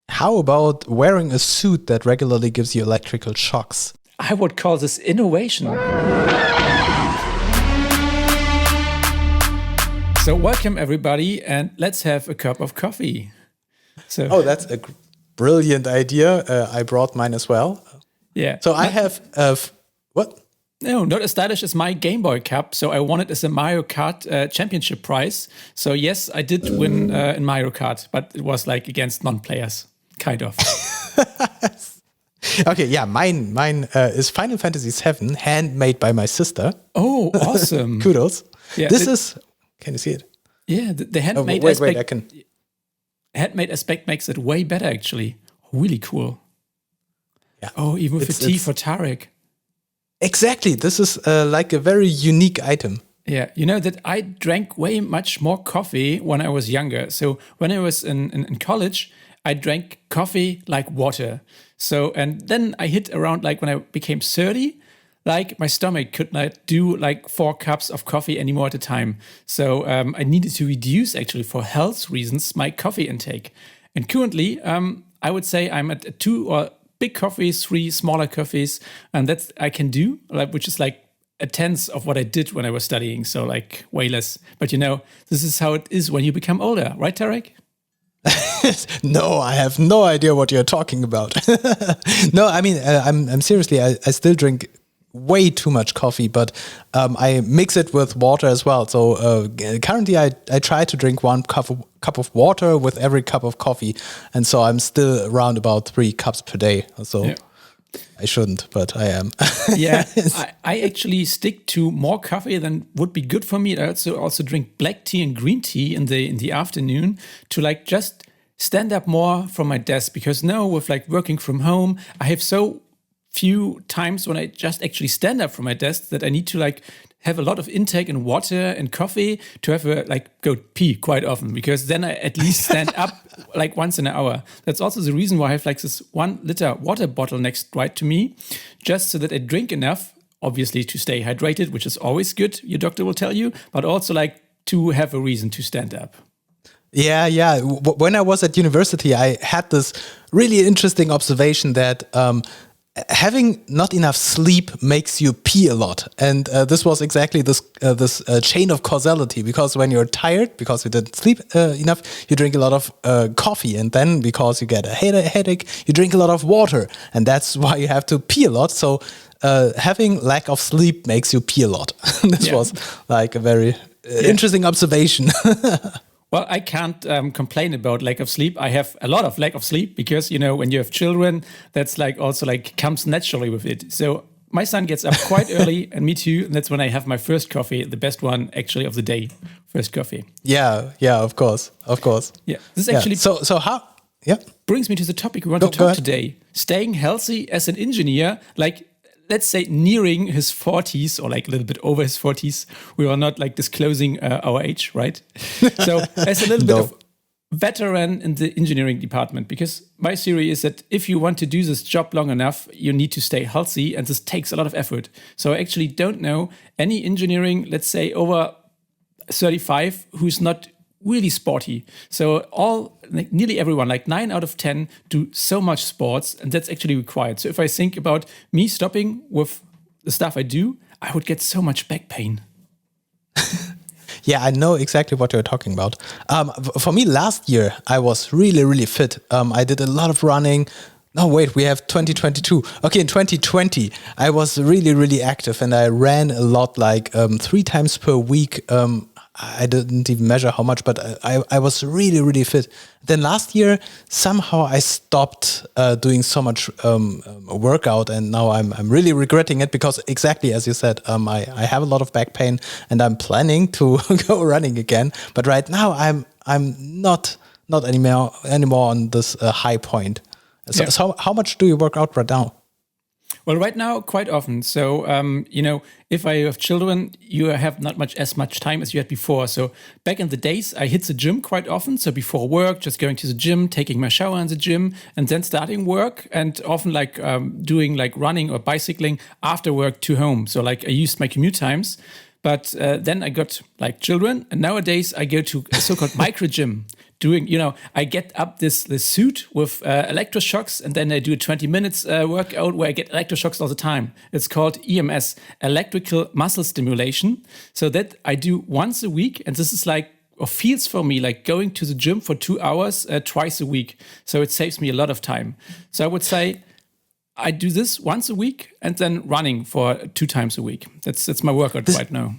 How about wearing a suit that regularly gives you electrical shocks? I would call this innovation. So welcome everybody, and let's have a cup of coffee. Oh, that's a brilliant idea. I brought mine as well. Yeah. So I have what? No, not as stylish as my Game Boy Cup. So I won it as a Mario Kart championship prize. So yes, I did win in Mario Kart, but it was like against non-players, kind of. Okay, yeah, mine is Final Fantasy VII, handmade by my sister. Oh, awesome! Kudos. Yeah, this is. Can you see it? Yeah, the handmade aspect. Wait, I can. Handmade aspect makes it way better, actually. Really cool. Yeah. Oh, even with a T for Tarek. Exactly. This is like a very unique item. Yeah, you know that I drank way much more coffee when I was younger. So when I was in college, I drank coffee like water. So, and then I hit around like when I became 30, like my stomach could not do like 4 cups of coffee anymore at a time. So I needed to reduce actually for health reasons my coffee intake. And currently, I would say I'm at 2 or big coffees, 3 smaller coffees, and that's I can do, like, which is like a tenth of what I did when I was studying. So like way less. But you know, this is how it is when you become older, right, Tarek? No, I have no idea what you're talking about. No, I mean, I'm seriously, I still drink way too much coffee, but I mix it with water as well. So currently I try to drink 1 cup of water with every cup of coffee. And so I'm still around about 3 cups per day. So yeah. I shouldn't, but I am. Yeah, I actually stick to more coffee than would be good for me. I also drink black tea and green tea in the afternoon to like just stand up more from my desk, because now with like working from home, I have so few times when I just actually stand up from my desk that I need to like have a lot of intake in water and coffee to have a like go pee quite often, because then I at least stand up like once in an hour. That's also the reason why I have like this 1 liter water bottle next right to me, just so that I drink enough, obviously to stay hydrated, which is always good, your doctor will tell you, but also like to have a reason to stand up. Yeah. When I was at university, I had this really interesting observation that having not enough sleep makes you pee a lot, and this was exactly this chain of causality. Because when you're tired, because you didn't sleep enough, you drink a lot of coffee, and then because you get a headache, you drink a lot of water, and that's why you have to pee a lot. So having lack of sleep makes you pee a lot. This was like a very interesting observation. Well, I can't complain about lack of sleep. I have a lot of lack of sleep because, you know, when you have children, that's like also like comes naturally with it. So my son gets up quite early, and me too. And that's when I have my first coffee, the best one actually of the day. First coffee. Yeah, of course. Yeah, this is actually so how? Yeah, brings me to the topic we want to talk today: staying healthy as an engineer, like. Let's say nearing his 40s, or like a little bit over his 40s. We are not like disclosing our age, right? So as a little bit of veteran in the engineering department, because my theory is that if you want to do this job long enough, you need to stay healthy, and this takes a lot of effort. So I actually don't know any engineering, let's say over 35, who's not really sporty. So nearly everyone, like 9 out of 10, do so much sports, and that's actually required. So if I think about me stopping with the stuff I do, I would get so much back pain. Yeah, I know exactly what you're talking about. For me, last year, I was really, really fit. I did a lot of running. No, wait, we have 2022. Okay, in 2020, I was really, really active, and I ran a lot, like 3 times per week. I didn't even measure how much, but I was really, really fit. Then last year, somehow I stopped doing so much workout, and now I'm really regretting it, because exactly as you said, I have a lot of back pain, and I'm planning to go running again. But right now, I'm not anymore on this high point. So how much do you work out right now? Well, right now, quite often. So, you know, if I have children, you have not as much time as you had before. So back in the days, I hit the gym quite often. So before work, just going to the gym, taking my shower in the gym, and then starting work, and often like doing like running or bicycling after work to home. So like I used my commute times. But then I got like children, and nowadays I go to a so-called micro gym, doing, I get up this suit with electroshocks, and then I do a 20 minutes workout where I get electroshocks all the time. It's called EMS, electrical muscle stimulation. So that I do once a week, and this is like, or feels for me like going to the gym for 2 hours twice a week. So it saves me a lot of time. So I would say I do this once a week and then running for 2 times a week. That's my workout right now.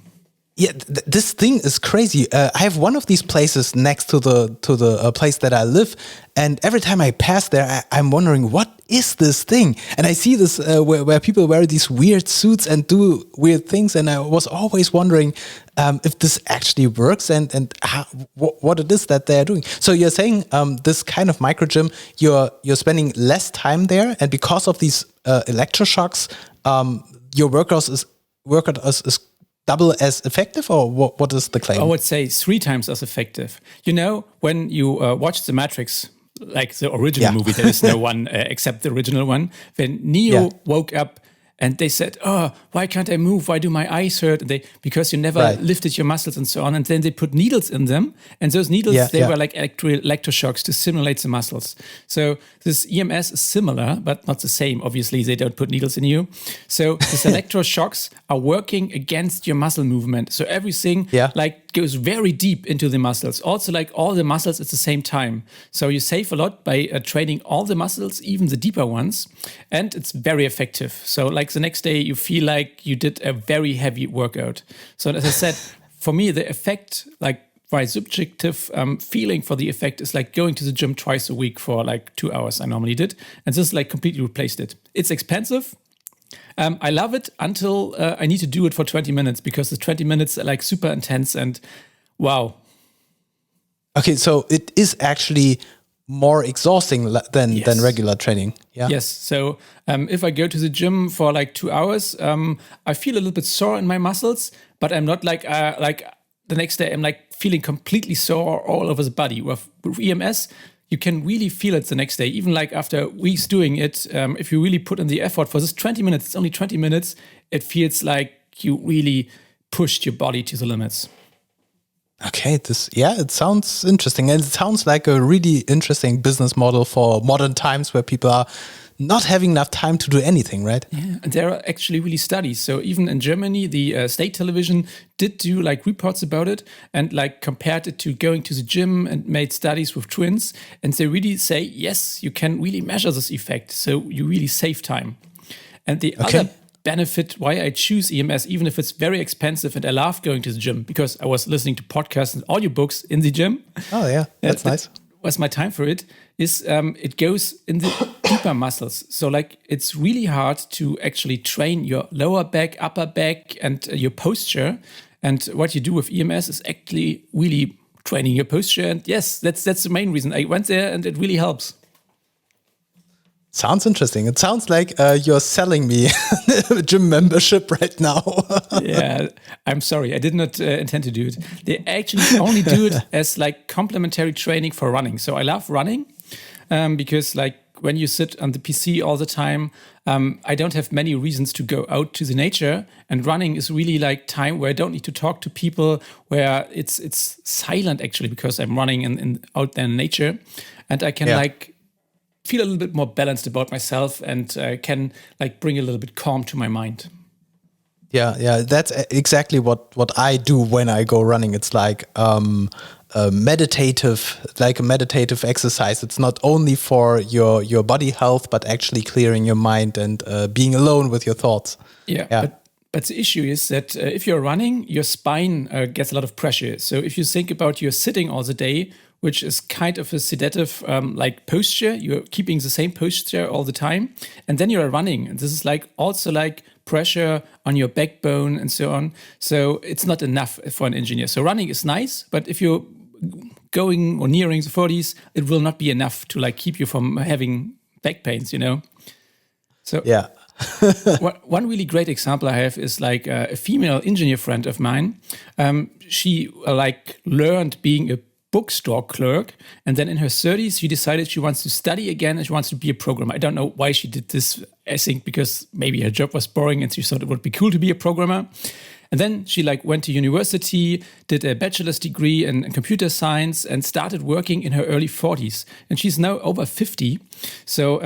Yeah, this thing is crazy. I have one of these places next to the place that I live, and every time I pass there, I'm wondering, what is this thing? And I see this where people wear these weird suits and do weird things, and I was always wondering if this actually works and what it is that they are doing. So you're saying this kind of micro gym, you're spending less time there, and because of these electroshocks, your workout is double as effective, or what is the claim? I would say 3 times as effective. When you watch The Matrix, like the original movie, there is no one except the original one. When Neo woke up and they said, "Oh, why can't I move? Why do my eyes hurt?" And because you never lifted your muscles and so on. And then they put needles in them. And those needles, were like electroshocks to simulate the muscles. So this EMS is similar, but not the same. Obviously, they don't put needles in you. So these electroshocks are working against your muscle movement. So everything goes very deep into the muscles. Also, like all the muscles at the same time. So you save a lot by training all the muscles, even the deeper ones. And it's very effective. So like the next day, you feel like you did a very heavy workout. So as I said, for me, the effect, like my subjective feeling for the effect is like going to the gym twice a week for like 2 hours I normally did. And this like completely replaced it. It's expensive. I love it until I need to do it for 20 minutes because the 20 minutes are like super intense and wow. Okay, so it is actually more exhausting than regular training. Yeah. Yes. So if I go to the gym for like 2 hours, I feel a little bit sore in my muscles, but I'm not like the next day I'm like feeling completely sore all over the body. With EMS, you can really feel it the next day, even like after weeks doing it. If you really put in the effort for this 20 minutes, it's only 20 minutes, it feels like you really pushed your body to the limits. Okay, it sounds interesting. And it sounds like a really interesting business model for modern times where people are not having enough time to do anything, right? Yeah, and there are actually really studies. So even in Germany, the state television did do like reports about it and like compared it to going to the gym and made studies with twins. And they really say, yes, you can really measure this effect. So you really save time. And the other benefit why I choose EMS, even if it's very expensive, and I love going to the gym because I was listening to podcasts and audiobooks in the gym. Oh yeah, that's nice. Was my time for it, is it goes in the deeper muscles. So like it's really hard to actually train your lower back, upper back, and your posture. And what you do with EMS is actually really training your posture. And yes, that's the main reason. I went there and it really helps. Sounds interesting. It sounds like you're selling me a gym membership right now. Yeah, I'm sorry. I did not intend to do it. They actually only do it as like complementary training for running. So I love running because like when you sit on the PC all the time, I don't have many reasons to go out to the nature. And running is really like time where I don't need to talk to people, where it's silent actually because I'm running in out there in nature. And I can like feel a little bit more balanced about myself and can like bring a little bit calm to my mind. Yeah, that's exactly what I do when I go running. It's like a meditative exercise. It's not only for your body health, but actually clearing your mind and being alone with your thoughts. Yeah. But the issue is that if you're running, your spine gets a lot of pressure. So if you think about you're sitting all the day, which is kind of a sedative like posture. You're keeping the same posture all the time. And then you're running. And this is like also like pressure on your backbone and so on. So it's not enough for an engineer. So running is nice, but if you're going or nearing the 40s, it will not be enough to like keep you from having back pains, you know? So yeah. One really great example I have is like a female engineer friend of mine. She like learned being a bookstore clerk, and then in her 30s she decided she wants to study again and she wants to be a programmer. I don't know why she did this. I think because maybe her job was boring and she thought it would be cool to be a programmer. And then she like went to university, did a bachelor's degree in computer science, and started working in her early 40s. And she's now over 50. So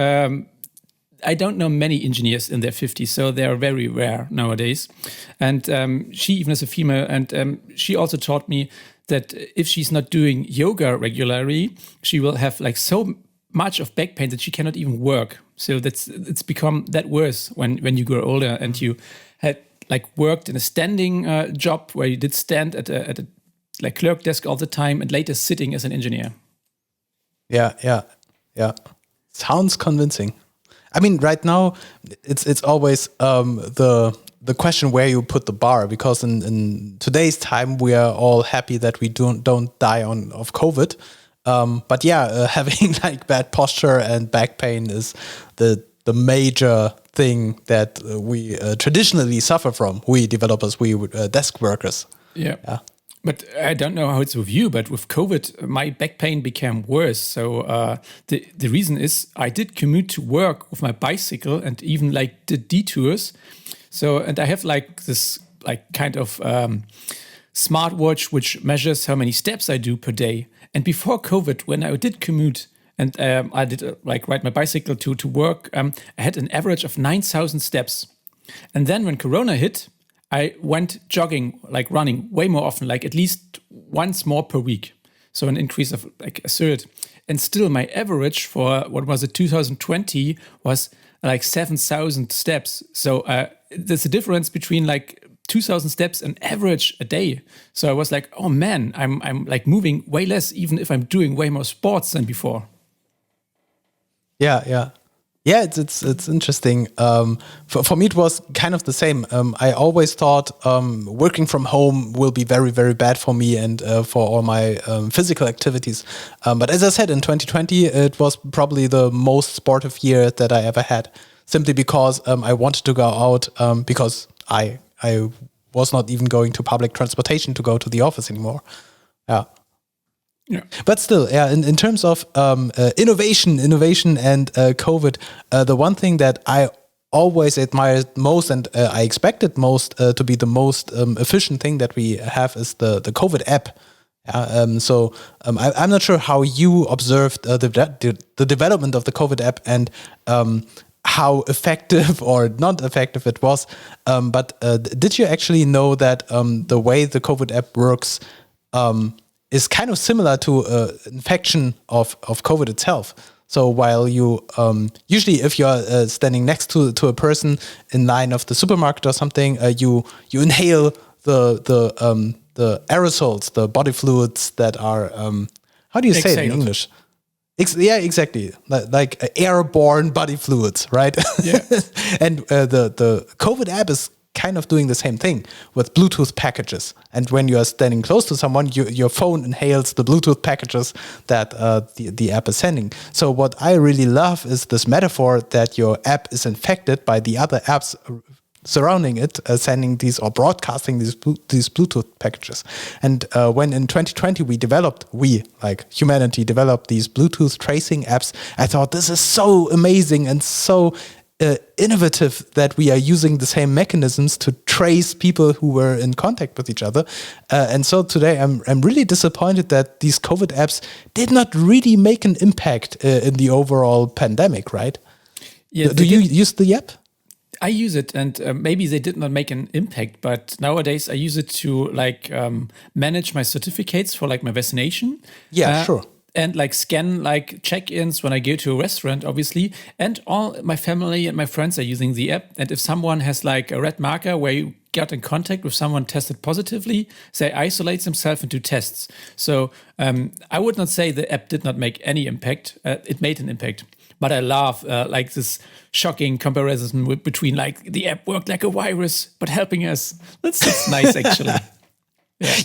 I don't know many engineers in their 50s, so they are very rare nowadays. And she even is a female, and she also taught me that if she's not doing yoga regularly, she will have like so much of back pain that she cannot even work. So it's become that worse when you grow older and you had like worked in a standing job where you did stand at a like clerk desk all the time and later sitting as an engineer. Yeah. Sounds convincing. I mean, right now it's always the question where you put the bar, because in today's time we are all happy that we don't die of COVID. But yeah, having like bad posture and back pain is the major thing that we traditionally suffer from. We developers, we desk workers. Yeah. But I don't know how it's with you, but with COVID, my back pain became worse. So the reason is I did commute to work with my bicycle and even like did detours. So, and I have like this like kind of smartwatch which measures how many steps I do per day. And before COVID, when I did commute and I did like ride my bicycle to work, I had an average of 9,000 steps. And then when Corona hit, I went jogging, like running way more often, like at least once more per week. So an increase of like a third. And still my average for, 2020 was like 7,000 steps. So there's a difference between like 2,000 steps an average a day. So I was like, oh man, I'm like moving way less, even if I'm doing way more sports than before. Yeah. It's interesting. For me, it was kind of the same. I always thought working from home will be very, very bad for me and for all my physical activities. But as I said, in 2020, it was probably the most sportive year that I ever had, simply because I wanted to go out because I was not even going to public transportation to go to the office anymore. Yeah. But still, in terms of innovation and COVID, the one thing that I always admired most and I expected most to be the most efficient thing that we have is the COVID app. So I'm not sure how you observed the development of the COVID app and how effective or not effective it was. But did you actually know that the way the COVID app works is kind of similar to infection of COVID itself? So while you usually, if you're standing next to a person in line of the supermarket or something, you inhale the aerosols, the body fluids that are how do you say it in English? Yeah, exactly. Like airborne body fluids, right? Yeah. And the COVID app is kind of doing the same thing with Bluetooth packages. And when you are standing close to someone, your phone inhales the Bluetooth packages that the app is sending. So what I really love is this metaphor that your app is infected by the other apps surrounding it, sending these or broadcasting these Bluetooth packages. And when in 2020 humanity developed these Bluetooth tracing apps, I thought this is so amazing and so innovative that we are using the same mechanisms to trace people who were in contact with each other. And so today I'm really disappointed that these COVID apps did not really make an impact in the overall pandemic, right? Yeah, Do you use the app? I use it, and maybe they did not make an impact, but nowadays I use it to like manage my certificates for like my vaccination. Yeah, sure. And like scan like check-ins when I go to a restaurant, obviously. And all my family and my friends are using the app. And if someone has like a red marker where you got in contact with someone tested positively, they isolate themselves and do tests. So I would not say the app did not make any impact. It made an impact. But I love like this shocking comparison between like the app worked like a virus, but helping us. That's nice, actually.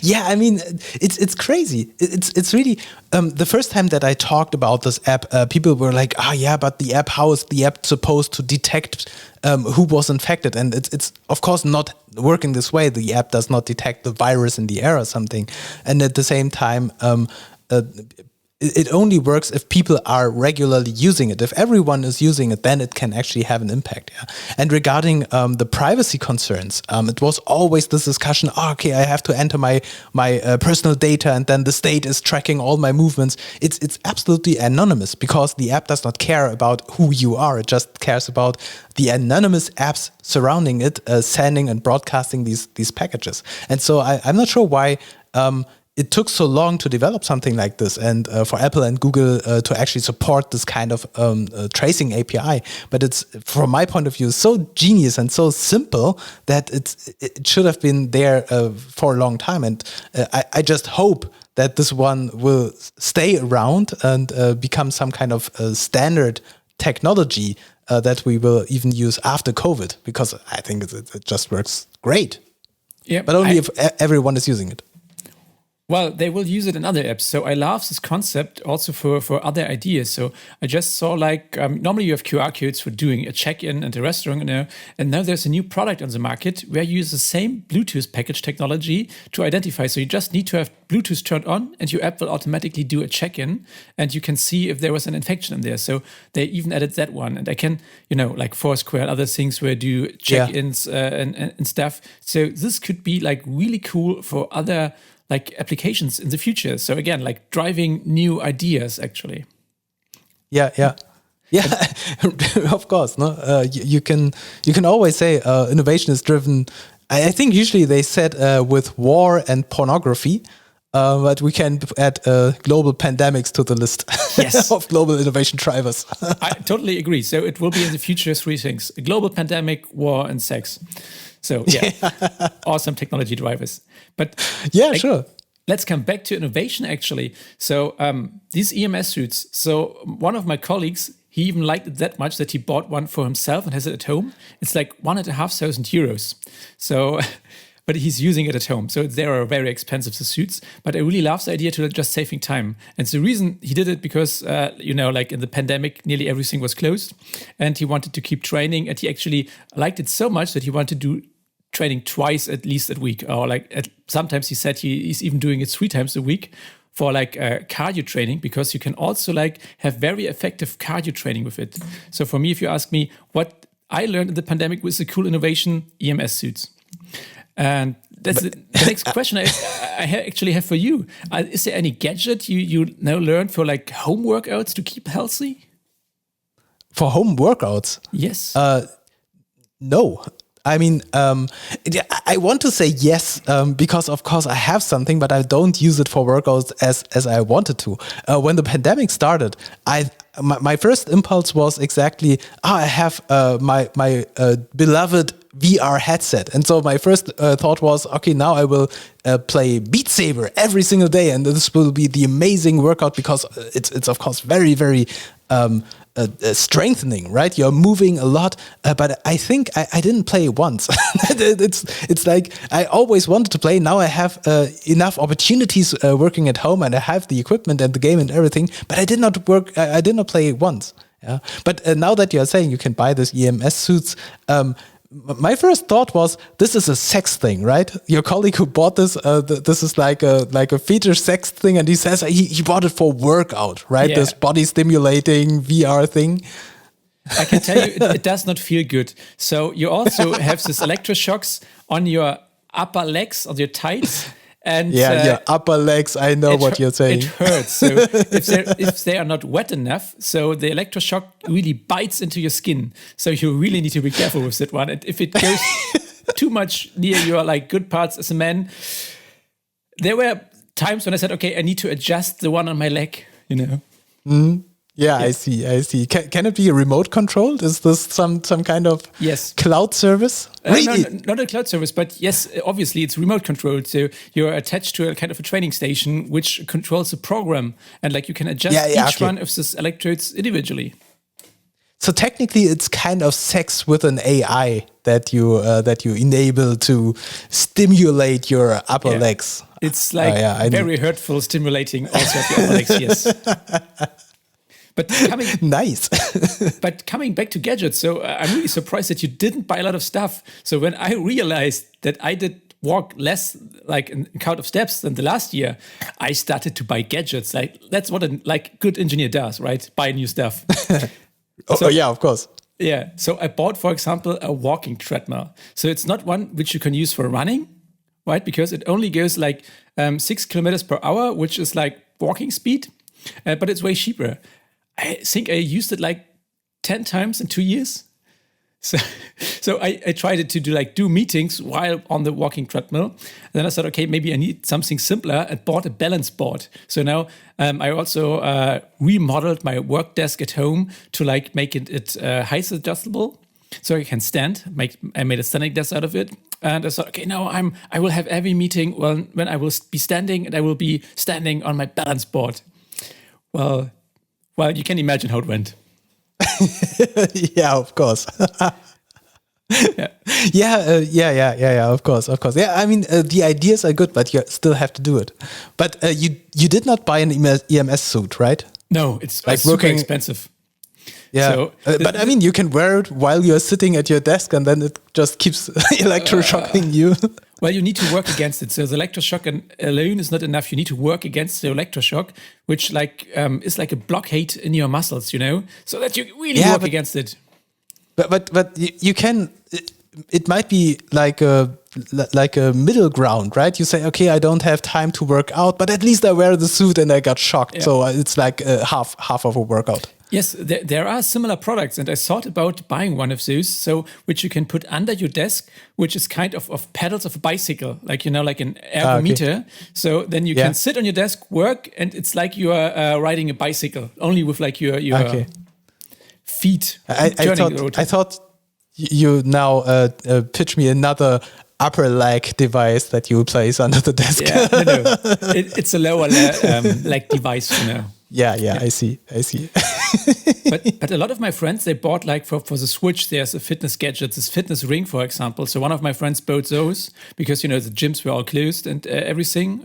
Yeah, I mean, it's crazy. It's really the first time that I talked about this app, people were like, but the app, how is the app supposed to detect who was infected? And it's of course not working this way. The app does not detect the virus in the air or something. And at the same time, it only works if people are regularly using it. If everyone is using it, then it can actually have an impact. Yeah. And regarding the privacy concerns, it was always this discussion. Oh, okay, I have to enter my personal data, and then the state is tracking all my movements. It's absolutely anonymous because the app does not care about who you are. It just cares about the anonymous apps surrounding it, sending and broadcasting these packages. And so I'm not sure why it took so long to develop something like this, and for Apple and Google to actually support this kind of tracing API. But it's, from my point of view, so genius and so simple that it should have been there for a long time. And I just hope that this one will stay around and become some kind of standard technology that we will even use after COVID, because I think it just works great. Yeah, but only if everyone is using it. Well, they will use it in other apps. So I love this concept also for other ideas. So I just saw normally you have QR codes for doing a check-in at a restaurant, and now there's a new product on the market where you use the same Bluetooth package technology to identify. So you just need to have Bluetooth turned on and your app will automatically do a check-in and you can see if there was an infection in there. So they even added that one. And I can, like Foursquare and other things where do check-ins and stuff. So this could be really cool for other applications in the future. So again, driving new ideas, actually. Yeah. Of course. No, you can always say innovation is driven. I think usually they said with war and pornography, but we can add global pandemics to the list of global innovation drivers. I totally agree. So it will be in the future 3 things: a global pandemic, war, and sex. So awesome technology drivers. But sure. Let's come back to innovation, actually. So these EMS suites. So one of my colleagues, he even liked it that much that he bought one for himself and has it at home. It's €1,500. So, but he's using it at home. So they are very expensive, the suits. But I really love the idea to just saving time. And the reason he did it because, in the pandemic, nearly everything was closed. And he wanted to keep training. And he actually liked it so much that he wanted to do training twice at least a week, or sometimes he said he's even doing it 3 times a week for cardio training, because you can also have very effective cardio training with it. So for me, if you ask me what I learned in the pandemic was a cool innovation, EMS suits. And that's the next question I actually have for you. Is there any gadget you now learned for home workouts to keep healthy? For home workouts? Yes. No. I mean, I want to say yes, because of course I have something, but I don't use it for workouts as I wanted to. When the pandemic started, my first impulse was exactly, I have my beloved VR headset. And so my first thought was, okay, now I will play Beat Saber every single day. And this will be the amazing workout because it's of course very, very strengthening, right? You're moving a lot, but I think I didn't play once. It's I always wanted to play. Now I have enough opportunities working at home, and I have the equipment and the game and everything, but I did not work. I did not play once. Yeah. But now that you're saying you can buy this EMS suits, my first thought was, this is a sex thing, right? Your colleague who bought this, this is like a feature sex thing, and he says he bought it for workout, right? Yeah. This body stimulating VR thing. I can tell you, it does not feel good. So you also have this electroshocks on your upper legs, on your tights. And your upper legs, I know what you're saying. It hurts. So if they are not wet enough, so the electroshock really bites into your skin. So you really need to be careful with that one. And if it goes too much near your good parts as a man, there were times when I said, okay, I need to adjust the one on my leg, Mm-hmm. Yeah, yes. I see. Can it be remote controlled? Is this some kind of cloud service? Really? No, not a cloud service, but yes, obviously it's remote controlled. So you're attached to a kind of a training station which controls the program, and you can adjust each one of these electrodes individually. So technically, it's kind of sex with an AI that you enable to stimulate your upper legs. It's very hurtful, stimulating also of your upper legs. Yes. But nice. But coming back to gadgets, so I'm really surprised that you didn't buy a lot of stuff. So when I realized that I did walk less like in count of steps than the last year, I started to buy gadgets. Like that's what a like good engineer does, right? Buy new stuff. So, yeah, of course. Yeah. So I bought, for example, a walking treadmill. So it's not one which you can use for running, right? Because it only goes like 6 kilometers per hour, which is like walking speed, but it's way cheaper. I think I used it like 10 times in 2 years. So I tried it to do meetings while on the walking treadmill. And then I thought, okay, maybe I need something simpler, and bought a balance board. So now I also remodeled my work desk at home to like make it height adjustable, so I can stand. I made a standing desk out of it. And I thought, okay, now I will have every meeting when I will be standing, and I will be standing on my balance board. Well, you can imagine how it went. Yeah, of course. Yeah, of course. Yeah, I mean, the ideas are good, but you still have to do it. But you did not buy an EMS suit, right? No, it's like super expensive. Yeah, so, but I mean, you can wear it while you're sitting at your desk, and then it just keeps electroshocking you. Well, you need to work against it. So the electroshock alone is not enough. You need to work against the electroshock, which is like a blockade in your muscles, so that you really work against it. But you can. It might be like a middle ground, right? You say, okay, I don't have time to work out, but at least I wear the suit and I got shocked. Yeah. So it's like half of a workout. Yes, there are similar products, and I thought about buying one of those, so which you can put under your desk, which is kind of pedals of a bicycle, like like an ergometer. Okay. So then you can sit on your desk, work, and it's like you are riding a bicycle, only with like your feet. I thought you now pitch me another upper leg device that you place under the desk. Yeah, no. It's a lower leg device, Yeah, I see. but a lot of my friends, they bought like for the Switch, there's a fitness gadget, this fitness ring, for example. So one of my friends bought those because, the gyms were all closed and everything.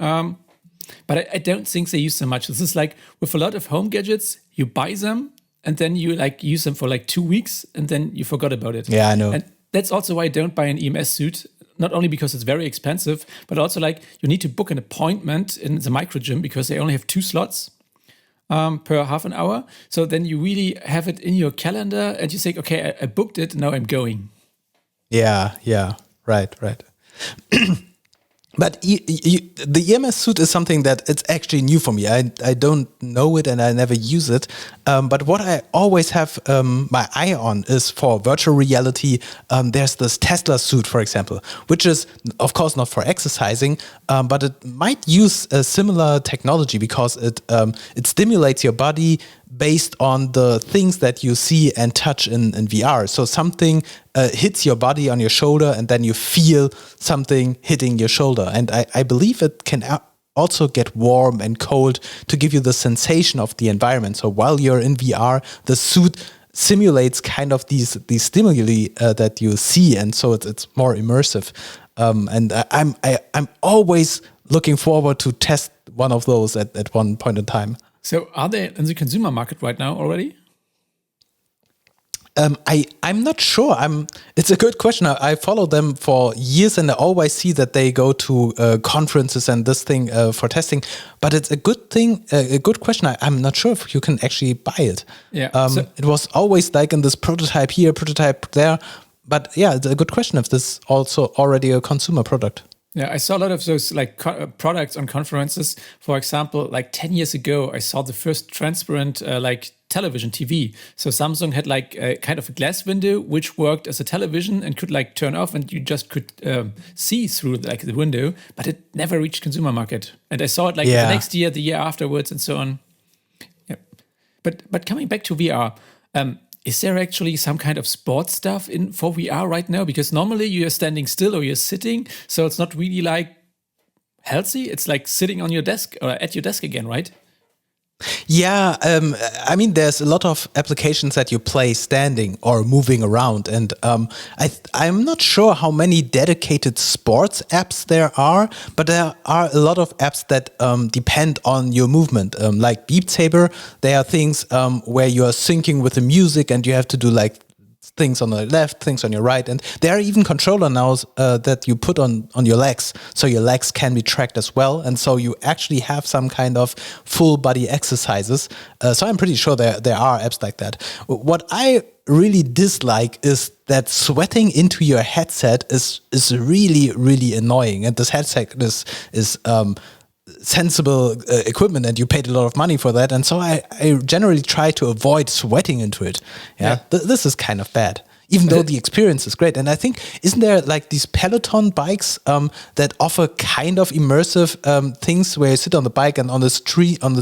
But I don't think they use them much. This is like with a lot of home gadgets, you buy them and then you like use them for like 2 weeks and then you forgot about it. Yeah, I know. And that's also why I don't buy an EMS suit. Not only because it's very expensive, but also like you need to book an appointment in the micro gym because they only have 2 slots. Per half an hour. So then you really have it in your calendar and you say, okay, I booked it, now I'm going. Yeah, right. But the EMS suit is something that it's actually new for me. I don't know it and I never use it. But what I always have my eye on is for virtual reality. There's this Tesla suit, for example, which is, of course, not for exercising, but it might use a similar technology because it stimulates your body based on the things that you see and touch in VR. So something hits your body on your shoulder and then you feel something hitting your shoulder. And I believe it can also get warm and cold to give you the sensation of the environment. So while you're in VR, the suit simulates kind of these stimuli that you see. And so it's more immersive. And I'm always looking forward to test one of those at one point in time. So are they in the consumer market right now already? I'm not sure. It's a good question. I follow them for years and I always see that they go to conferences and this thing for testing. But it's a good thing, a good question. I'm not sure if you can actually buy it. Yeah. It was always like in this prototype here, prototype there. But yeah, it's a good question if this is also already a consumer product. Yeah, I saw a lot of those like products on conferences. For example, like 10 years ago, I saw the first transparent like television TV. So Samsung had like a kind of a glass window which worked as a television and could like turn off, and you just could see through like the window. But it never reached consumer market. And I saw it like the next year, the year afterwards, and so on. Yeah, but coming back to VR. Is there actually some kind of sports stuff for VR right now? Because normally you're standing still or you're sitting, so it's not really like healthy. It's like sitting on your desk or at your desk again, right? Yeah, I mean, there's a lot of applications that you play standing or moving around, and I'm not sure how many dedicated sports apps there are, but there are a lot of apps that depend on your movement, like Beat Saber. There are things where you are syncing with the music and you have to do like things on the left, things on your right. And there are even controller now that you put on your legs. So your legs can be tracked as well. And so you actually have some kind of full body exercises. So I'm pretty sure there are apps like that. What I really dislike is that sweating into your headset is really, really annoying. And this headset is sensible equipment, and you paid a lot of money for that. And so I generally try to avoid sweating into it. This is kind of bad, even though the experience is great. And I think, isn't there like these Peloton bikes that offer kind of immersive things where you sit on the bike and on the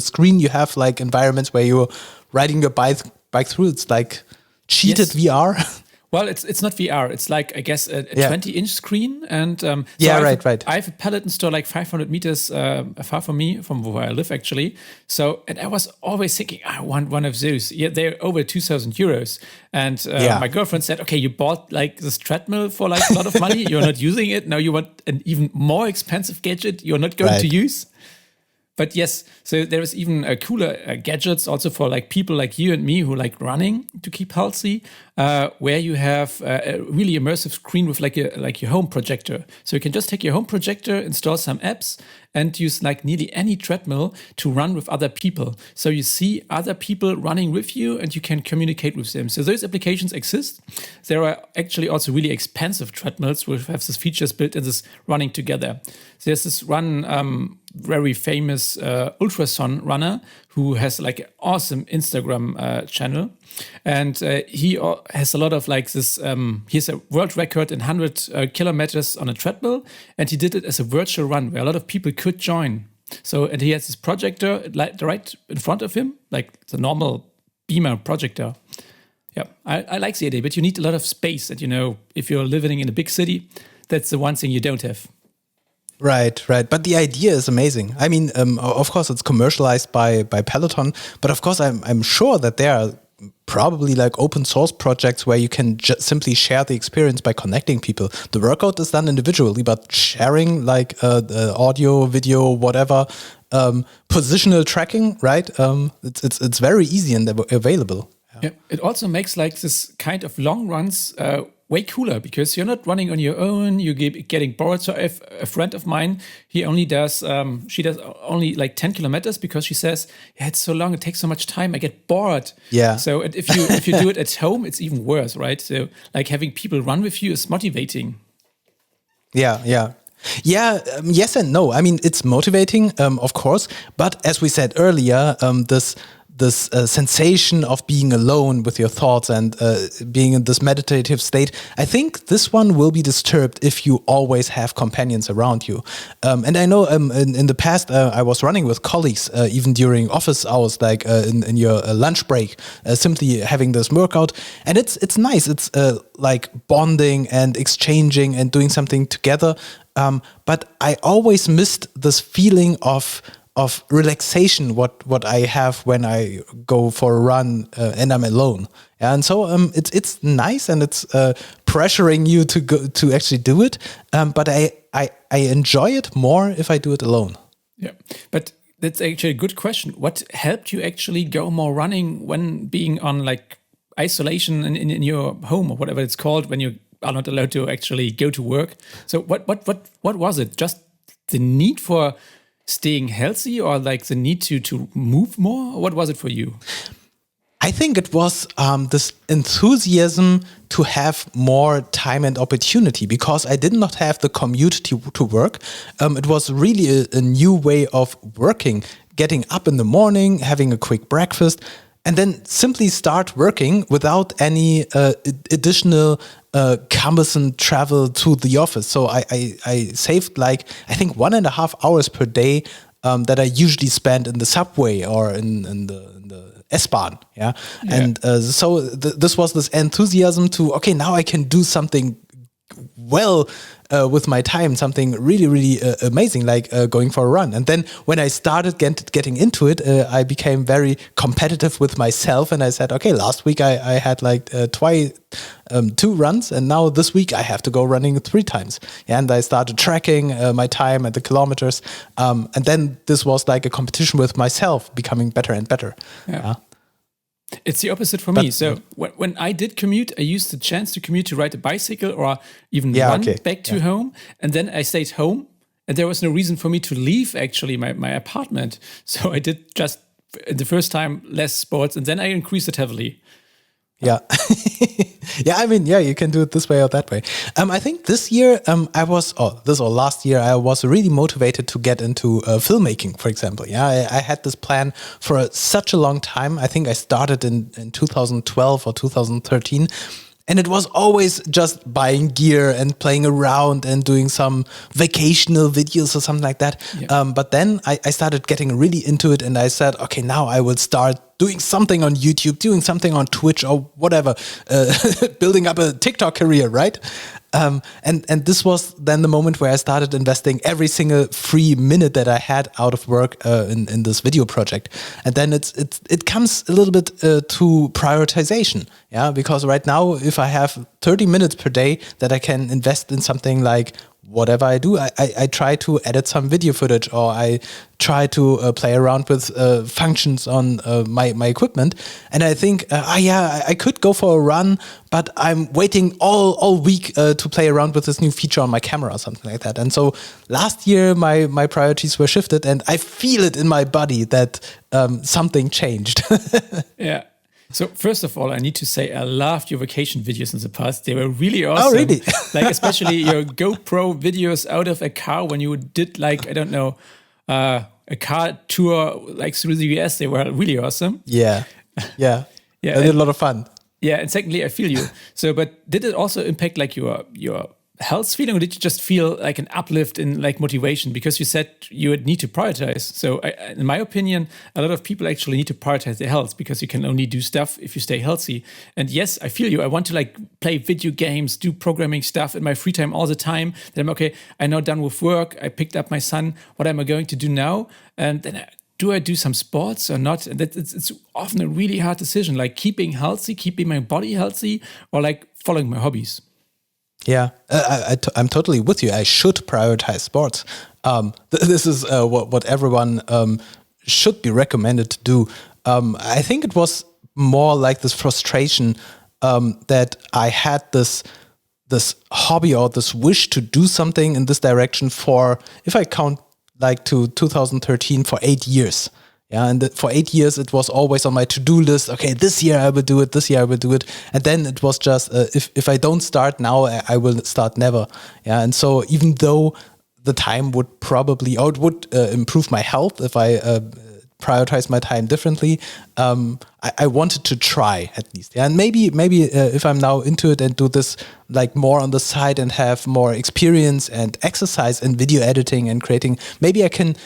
screen you have like environments where you're riding your bike through? It's like cheated VR. Well, it's not VR. It's like, I guess, a 20-inch screen. And right. I have a Peloton store like 500 meters far from me, from where I live, actually. So, and I was always thinking, I want one of those. Yeah, they're over 2,000 euros. And my girlfriend said, okay, you bought like this treadmill for like a lot of money. You're not using it. Now you want an even more expensive gadget you're not going to use. But yes, so there is even cooler gadgets also for like people like you and me who like running to keep healthy, where you have a really immersive screen with like your home projector. So you can just take your home projector, install some apps, and use like nearly any treadmill to run with other people. So you see other people running with you and you can communicate with them. So those applications exist. There are actually also really expensive treadmills which have these features built in this running together. There's this very famous ultrason runner who has like an awesome Instagram channel. And he has a lot of like this, he has a world record in 100 kilometers on a treadmill. And he did it as a virtual run where a lot of people could join. So, and he has this projector right in front of him, like the normal beamer projector. Yeah, I like the idea, but you need a lot of space. And, if you're living in a big city, that's the one thing you don't have. Right. But the idea is amazing. I mean, of course, it's commercialized by Peloton, but of course, I'm sure that there are probably like open source projects where you can simply share the experience by connecting people. The workout is done individually, but sharing like the audio, video, whatever, positional tracking, right? It's very easy and available. Yeah. It also makes like this kind of long runs way cooler because you're not running on your own. You're getting bored. So if a friend of mine, she does only like 10 kilometers because she says, it's so long, it takes so much time, I get bored. Yeah. So if you do it at home, it's even worse, right? So like having people run with you is motivating. Yeah. Yes and no. I mean, it's motivating, of course. But as we said earlier, this sensation of being alone with your thoughts and being in this meditative state, I think this one will be disturbed if you always have companions around you. And I know in the past I was running with colleagues, even during office hours, like in your lunch break, simply having this workout. And it's nice. It's like bonding and exchanging and doing something together. But I always missed this feeling of relaxation, what I have when I go for a run and I'm alone, and so it's nice and it's pressuring you to actually do it. But I enjoy it more if I do it alone. Yeah, but that's actually a good question. What helped you actually go more running when being on like isolation in your home or whatever it's called when you are not allowed to actually go to work? So what was it? Just the need for staying healthy or like the need to move more? What was it for you? I think it was this enthusiasm to have more time and opportunity because I did not have the commute to work. It was really a new way of working, getting up in the morning, having a quick breakfast, and then simply start working without any additional cumbersome travel to the office. So I saved like, I think 1.5 hours per day that I usually spend in the subway or in the S-Bahn. Yeah. And so this was this enthusiasm to, okay, now I can do something well with my time, something really, really amazing, like going for a run. And then when I started getting into it, I became very competitive with myself. And I said, okay, last week I had like 2 runs. And now this week I have to go running 3 times. Yeah, and I started tracking my time and the kilometers. And then this was like a competition with myself, becoming better and better. Yeah. It's the opposite for me. So when I did commute, I used the chance to commute to ride a bicycle or even run back to home. And then I stayed home and there was no reason for me to leave actually my apartment. So I did just the first time less sports and then I increased it heavily. Yeah. You can do it this way or that way. I think this year last year, I was really motivated to get into filmmaking, for example. Yeah, I had this plan for such a long time. I think I started in 2012 or 2013. And it was always just buying gear and playing around and doing some vacational videos or something like that. Yeah. But then I started getting really into it and I said, okay, now I will start doing something on YouTube, doing something on Twitch or whatever, building up a TikTok career, right? And this was then the moment where I started investing every single free minute that I had out of work in this video project. And then it comes a little bit to prioritization, yeah. Because right now, if I have 30 minutes per day that I can invest in something like whatever I do, I try to edit some video footage or I try to play around with functions on my equipment. And I think, I could go for a run, but I'm waiting all week to play around with this new feature on my camera or something like that. And so last year, my priorities were shifted and I feel it in my body that something changed. Yeah. So first of all, I need to say I loved your vacation videos in the past. They were really awesome. Oh, really? Like especially your GoPro videos out of a car when you did like, I don't know, a car tour like through the US. They were really awesome. Yeah. I did a lot of fun. Yeah, and secondly, I feel you. So, but did it also impact like your health feeling, or did you just feel like an uplift in like motivation? Because you said you would need to prioritize. So in my opinion, a lot of people actually need to prioritize their health because you can only do stuff if you stay healthy. And yes, I feel you. I want to like play video games, do programming stuff in my free time all the time. Then I'm okay, I'm now done with work. I picked up my son. What am I going to do now? And then do I do some sports or not? And it's often a really hard decision, like keeping healthy, keeping my body healthy, or like following my hobbies. Yeah, I'm totally with you. I should prioritize sports. This is what everyone should be recommended to do. I think it was more like this frustration that I had this hobby or this wish to do something in this direction for, if I count like to 2013, for 8 years. Yeah, and for 8 years, it was always on my to-do list. Okay, this year I will do it. This year I will do it. And then it was just, if I don't start now, I will start never. Yeah, and so even though the time would probably, or it would improve my health if I prioritize my time differently, I wanted to try at least. Yeah, and maybe if I'm now into it and do this like more on the side and have more experience and exercise in video editing and creating, maybe I can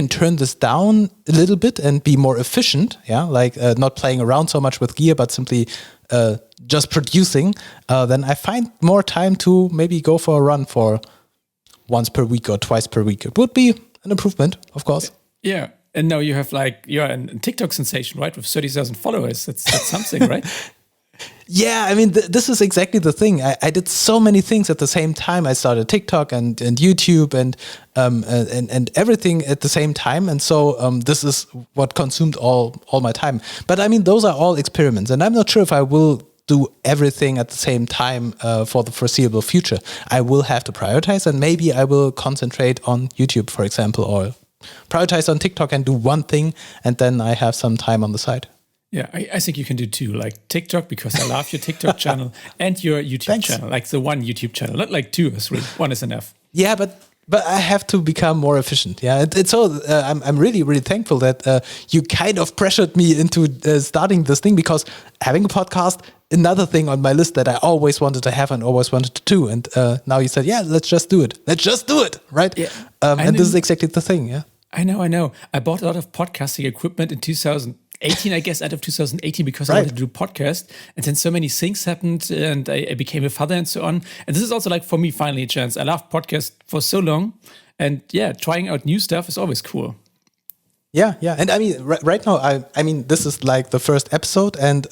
turn this down a little bit and be more efficient. Yeah, like not playing around so much with gear, but simply just producing. Then I find more time to maybe go for a run for once per week or twice per week. It would be an improvement, of course. Yeah. And now you have you're a TikTok sensation, right? With 30,000 followers. That's something, right? Yeah, I mean, this is exactly the thing. I did so many things at the same time. I started TikTok and YouTube and everything at the same time. And so this is what consumed all my time. But I mean, those are all experiments. And I'm not sure if I will do everything at the same time for the foreseeable future. I will have to prioritize, and maybe I will concentrate on YouTube, for example, or prioritize on TikTok and do one thing, and then I have some time on the side. Yeah, I think you can do two, like TikTok, because I love your TikTok channel and your YouTube channel, like the one YouTube channel, not like 2 or 3. One is enough. Yeah, but I have to become more efficient. Yeah, it's so I'm really, really thankful that you kind of pressured me into starting this thing, because having a podcast, another thing on my list that I always wanted to have and always wanted to do. And now you said, yeah, let's just do it. Let's just do it, right? Yeah. And this is exactly the thing, yeah. I know. I bought a lot of podcasting equipment in 2018, I guess, out of 2018, because I wanted to do podcast. And then so many things happened and I became a father and so on. And this is also like, for me, finally a chance. I loved podcast for so long. And yeah, trying out new stuff is always cool. Yeah. And I mean, right now, I mean, this is like the first episode, and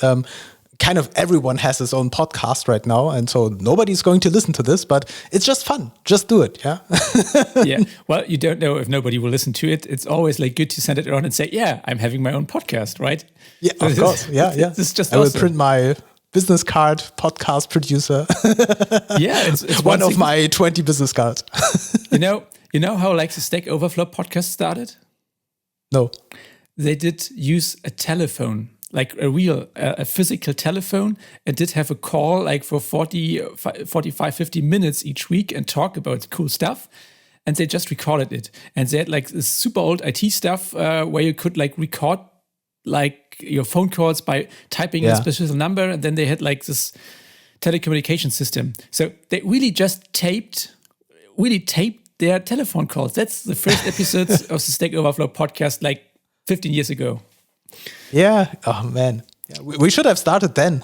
kind of everyone has his own podcast right now, and so nobody's going to listen to this, but it's just fun. Just do it, yeah? Yeah, well, you don't know if nobody will listen to it. It's always like good to send it around and say, yeah, I'm having my own podcast, right? Yeah, of course, yeah. This is just I will print my business card, podcast producer. Yeah, it's one of my 20 business cards. You know how like the Stack Overflow podcast started? No. They did use a telephone, like a physical telephone, and did have a call like for 45, 50 minutes each week and talk about cool stuff. And they just recorded it. And they had like this super old IT stuff where you could like record like your phone calls by typing a specific number. And then they had like this telecommunication system. So they really just taped their telephone calls. That's the first episodes of the Stack Overflow podcast, like 15 years ago. Yeah. Oh, man. Yeah, we should have started then.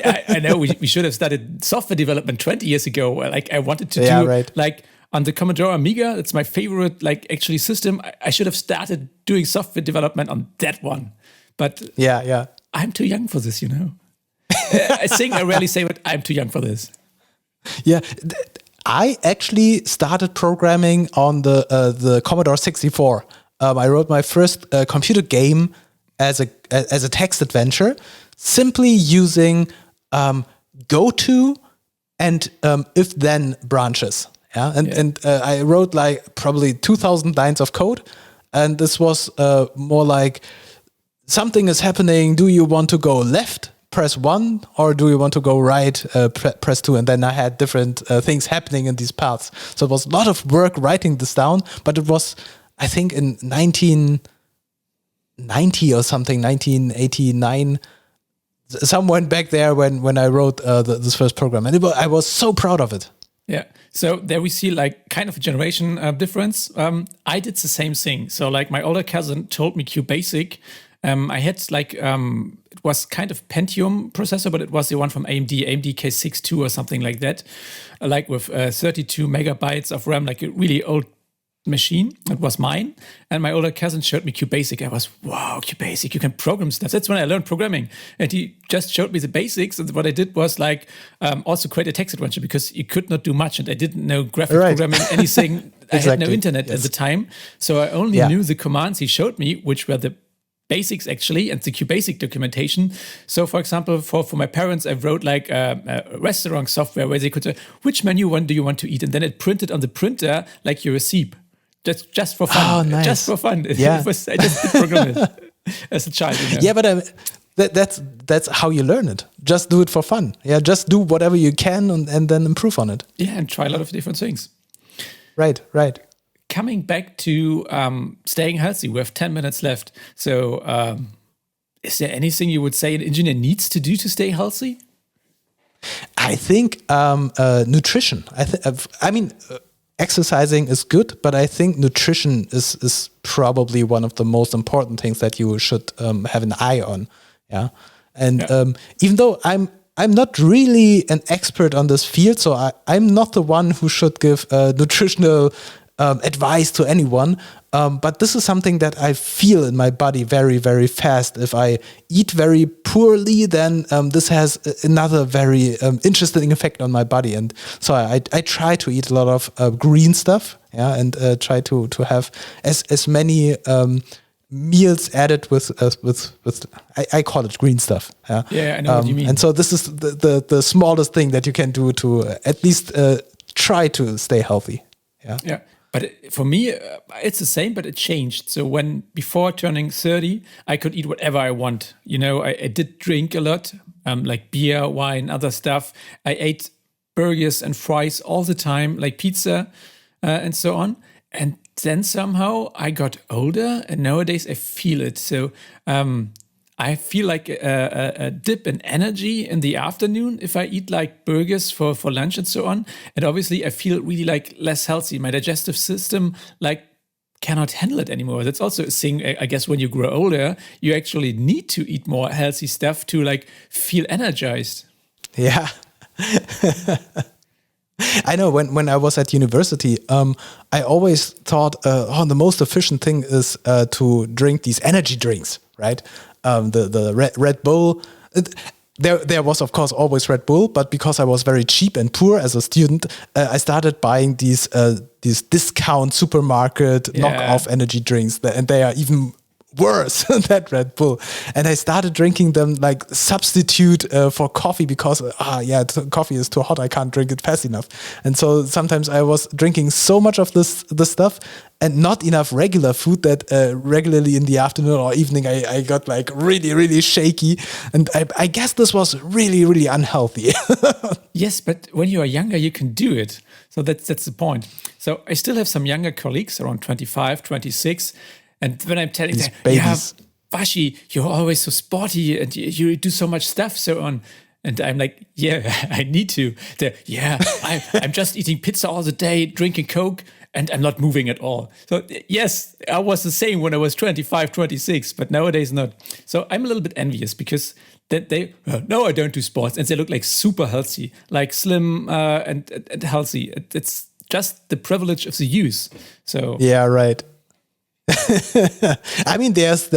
I know we should have started software development 20 years ago. Like I wanted to do like on the Commodore Amiga. It's my favorite like actually system. I should have started doing software development on that one. But yeah, I'm too young for this, you know. I think I rarely say, but I'm too young for this. Yeah. I actually started programming on the Commodore 64. I wrote my first computer game as a text adventure, simply using goto and if-then branches. Yeah, and I wrote like probably 2,000 lines of code, and this was more like something is happening. Do you want to go left? Press 1, or do you want to go right? Press 2, and then I had different things happening in these paths. So it was a lot of work writing this down, but it was, I think, in 1990 or something, 1989, somewhere back there when I wrote this first program, and I was so proud of it. Yeah. So there we see like kind of a generation difference. I did the same thing. So like my older cousin told me QBasic. I had like it was kind of Pentium processor, but it was the one from AMD K62 or something like that, like with 32 megabytes of RAM, like a really old machine. It was mine, and my older cousin showed me QBasic. I was, wow, QBasic, you can program stuff. That's when I learned programming, and he just showed me the basics. And what I did was like also create a text adventure, because you could not do much, and I didn't know graphic programming, anything. I had no internet at the time, so I only knew the commands he showed me, which were the basics actually, and the QBasic documentation. So for example, for my parents, I wrote like a restaurant software where they could say, which menu one do you want to eat? And then it printed on the printer like your receipt. Just for fun. Oh, nice. Just for fun. Yeah. I just did program it as a child. You know? Yeah, but that's how you learn it. Just do it for fun. Yeah, just do whatever you can and then improve on it. Yeah, and try a lot of different things. Right. Coming back to staying healthy, we have 10 minutes left. So is there anything you would say an engineer needs to do to stay healthy? I think nutrition. I mean, exercising is good, but I think nutrition is probably one of the most important things that you should have an eye on. Yeah, and even though I'm not really an expert on this field, so I'm not the one who should give nutritional advice to anyone. But this is something that I feel in my body very, very fast. If I eat very poorly, then this has another very interesting effect on my body. And so I try to eat a lot of green stuff, and try to have as many meals added with I call it green stuff. Yeah, I know what you mean. And so this is the smallest thing that you can do to at least try to stay healthy. Yeah. But for me, it's the same, but it changed. So before turning 30, I could eat whatever I want. You know, I did drink a lot, like beer, wine, other stuff. I ate burgers and fries all the time, like pizza and so on. And then somehow I got older, and nowadays I feel it. So I feel like a dip in energy in the afternoon if I eat like burgers for lunch and so on. And obviously I feel really like less healthy. My digestive system like cannot handle it anymore. That's also a thing, I guess, when you grow older, you actually need to eat more healthy stuff to like feel energized. Yeah. I know when I was at university, I always thought, the most efficient thing is to drink these energy drinks, right? The Red Bull. there was, of course, always Red Bull, but because I was very cheap and poor as a student, I started buying these discount supermarket knockoff energy drinks, and they are even worse than Red Bull. And I started drinking them like substitute for coffee because, coffee is too hot. I can't drink it fast enough. And so sometimes I was drinking so much of this stuff and not enough regular food that regularly in the afternoon or evening, I got like really, really shaky. And I guess this was really, really unhealthy. Yes, but when you are younger, you can do it. So that's the point. So I still have some younger colleagues around 25, 26. And when I'm telling them, yeah, Bashi, you're always so sporty and you do so much stuff, so on. And I'm like, yeah, I need to. I'm just eating pizza all the day, drinking Coke, and I'm not moving at all. So yes, I was the same when I was 25, 26, but nowadays not. So I'm a little bit envious because no, I don't do sports. And they look like super healthy, like slim and healthy. It's just the privilege of the youth. So yeah, right. I mean, there's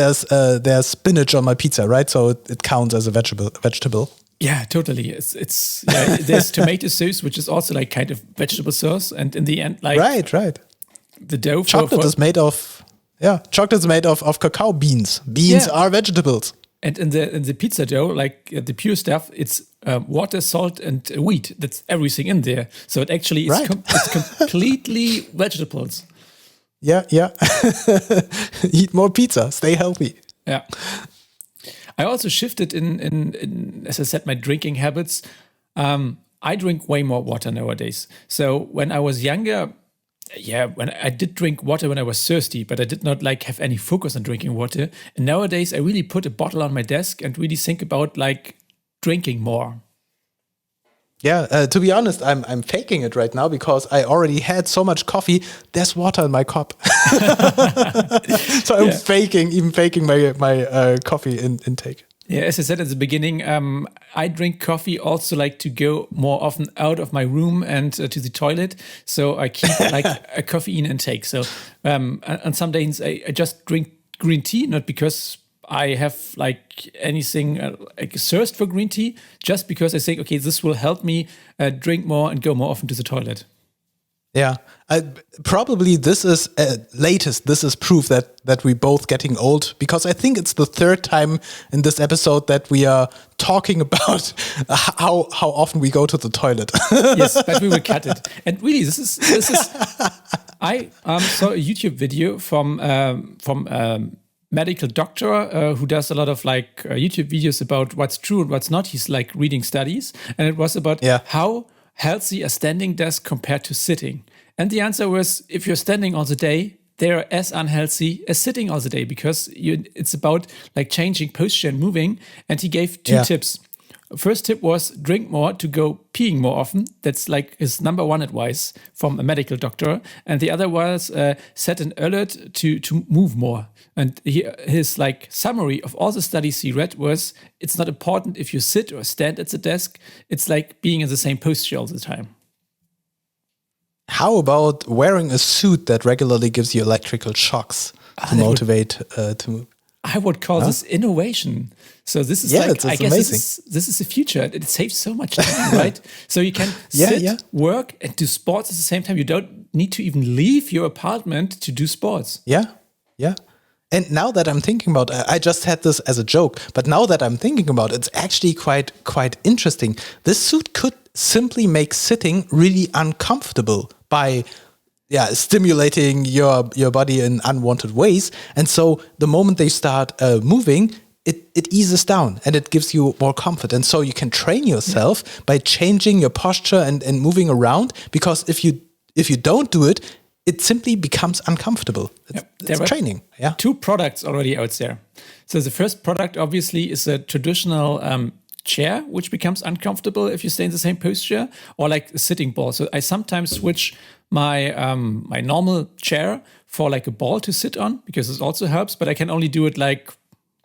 spinach on my pizza, right? So it counts as a vegetable. Yeah, totally. There's tomato sauce, which is also like kind of vegetable sauce, and in the end, like right. The dough. Chocolate is made of cacao beans. Beans are vegetables. And in the pizza dough, like the pure stuff, it's water, salt, and wheat. That's everything in there. So it actually is it's completely vegetables. Yeah. Eat more pizza. Stay healthy. Yeah. I also shifted in as I said, my drinking habits. I drink way more water nowadays. So when I was younger, when I did drink water when I was thirsty, but I did not like have any focus on drinking water. And nowadays, I really put a bottle on my desk and really think about like drinking more. Yeah, to be honest, I'm faking it right now because I already had so much coffee. There's water in my cup, so I'm faking my coffee intake. Yeah, as I said at the beginning, I drink coffee also like to go more often out of my room and to the toilet. So I keep like a caffeine intake. So on some days I just drink green tea, not because I have like anything like a thirst for green tea, just because I think, okay, this will help me drink more and go more often to the toilet. Yeah, probably this is This is proof that we're both getting old, because I think it's the third time in this episode that we are talking about how often we go to the toilet. Yes, but we will cut it. And really, this is. I saw a YouTube video from medical doctor who does a lot of like YouTube videos about what's true and what's not. He's like reading studies, and it was about how healthy a standing desk compared to sitting. And the answer was, if you're standing all the day, they're as unhealthy as sitting all the day, because it's about like changing posture and moving. And he gave two tips. First tip was drink more to go peeing more often. That's like his number one advice from a medical doctor. And the other was set an alert to move more. And his like summary of all the studies he read was, it's not important if you sit or stand at the desk. It's like being in the same posture all the time. How about wearing a suit that regularly gives you electrical shocks to motivate to move? I would call this innovation. So this is I guess this is the future. It saves so much time, right? So you can sit, work, and do sports at the same time. You don't need to even leave your apartment to do sports. Yeah. And now that I'm thinking about it, I just had this as a joke, but now that I'm thinking about it, it's actually quite interesting. This suit could simply make sitting really uncomfortable by stimulating your body in unwanted ways. And so the moment they start moving, it eases down and it gives you more comfort. And so you can train yourself by changing your posture and moving around, because if you don't do it, it simply becomes uncomfortable. It's training. Yeah. 2 products already out there. So the first product obviously is a traditional chair, which becomes uncomfortable if you stay in the same posture, or like a sitting ball. So I sometimes switch my my normal chair for like a ball to sit on, because it also helps, but I can only do it like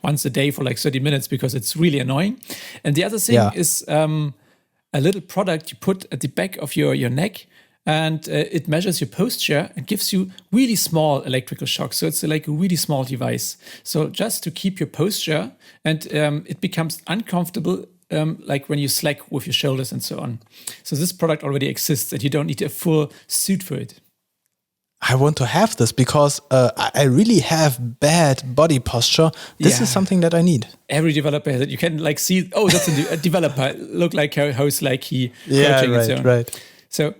once a day for like 30 minutes because it's really annoying. And the other thing is a little product you put at the back of your neck, and it measures your posture and gives you really small electrical shocks. So it's like a really small device. So just to keep your posture, and it becomes uncomfortable like when you slack with your shoulders and so on. So this product already exists and you don't need a full suit for it. I want to have this because I really have bad body posture. This is something that I need. Every developer has it. You can like see, oh, that's a developer. Look like how's like he coaching and so on. Right. So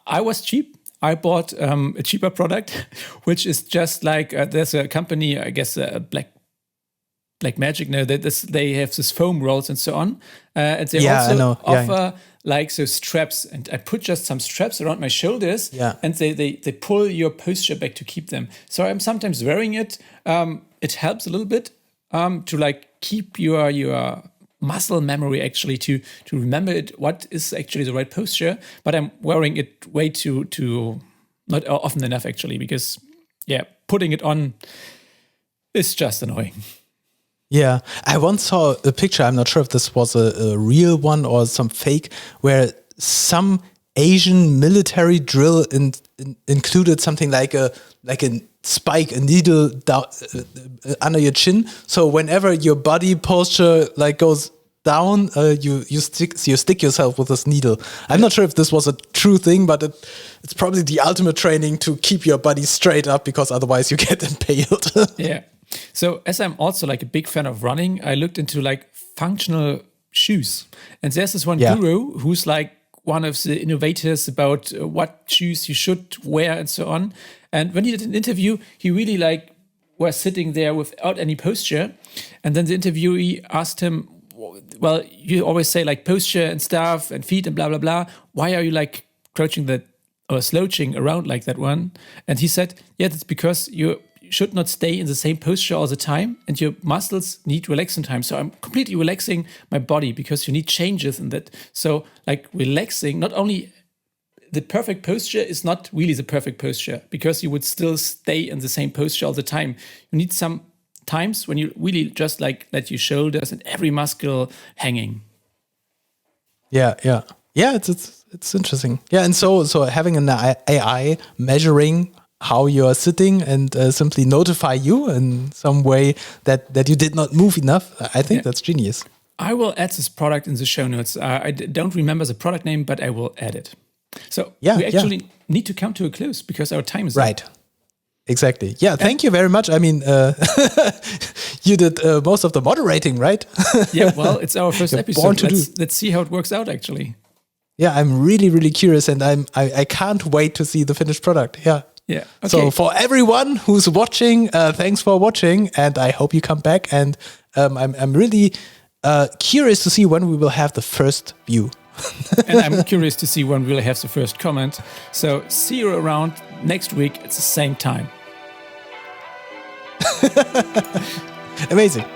I was cheap. I bought a cheaper product, which is just like there's a company, I guess, Black Magic. No, they have this foam rolls and so on, and they also offer like so straps. And I put just some straps around my shoulders, and they pull your posture back to keep them. So I'm sometimes wearing it. It helps a little bit to like keep your muscle memory actually to remember it, what is actually the right posture. But I'm wearing it way too not often enough actually, because putting it on is just annoying. Yeah, I once saw a picture, I'm not sure if this was a real one or some fake, where some Asian military drill included something like a spike, a needle down, under your chin. So whenever your body posture like goes down, you stick yourself with this needle. I'm not sure if this was a true thing, but it's probably the ultimate training to keep your body straight up, because otherwise you get impaled. Yeah. So as I'm also like a big fan of running, I looked into like functional shoes. And there's this one guru who's like one of the innovators about what shoes you should wear and so on. And when he did an interview, he really like was sitting there without any posture. And then the interviewee asked him, well, you always say like posture and stuff and feet and blah, blah, blah. Why are you like crouching that or slouching around like that one? And he said, that's because you should not stay in the same posture all the time, and your muscles need relaxing time. So I'm completely relaxing my body because you need changes in that. So like relaxing, not only the perfect posture is not really the perfect posture, because you would still stay in the same posture all the time. You need some times when you really just like let your shoulders and every muscle hanging. Yeah, it's interesting. Yeah, and so having an AI measuring how you are sitting and simply notify you in some way that you did not move enough. I think that's genius. I will add this product in the show notes. I don't remember the product name, but I will add it. So we actually need to come to a close because our time is right. Up. Exactly. Yeah, thank you very much. I mean, you did most of the moderating, right? Yeah, well, it's our first episode. Let's see how it works out, actually. Yeah, I'm really, really curious, and I can't wait to see the finished product. Yeah. Yeah. Okay. So for everyone who's watching, thanks for watching, and I hope you come back. And I'm really curious to see when we will have the first view. And I'm curious to see when we'll have the first comment. So see you around next week at the same time. Amazing.